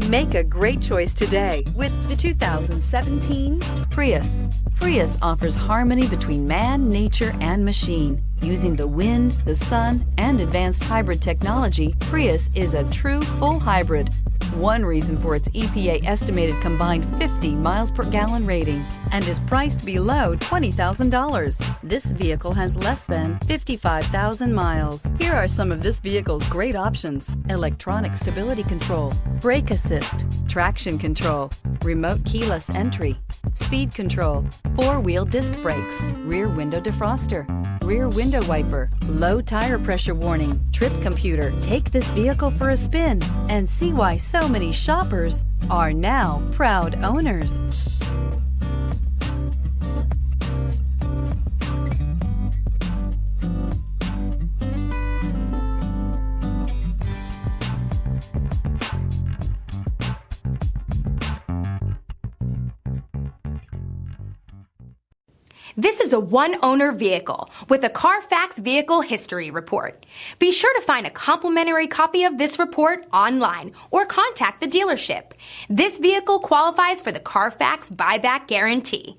Make a great choice today with the 2017 Prius. Prius offers harmony between man, nature, and machine. Using the wind, the sun, and advanced hybrid technology, Prius is a true full hybrid. One reason for its EPA estimated combined 50 miles per gallon rating and is priced below $20,000. This vehicle has less than 55,000 miles. Here are some of this vehicle's great options: electronic stability control, brake assist, traction control, remote keyless entry, speed control, four-wheel disc brakes, rear window defroster, rear window wiper, low tire pressure warning, trip computer. Take this vehicle for a spin and see why so many shoppers are now proud owners. This is a one-owner vehicle with a Carfax Vehicle History Report. Be sure to find a complimentary copy of this report online or contact the dealership. This vehicle qualifies for the Carfax Buyback Guarantee.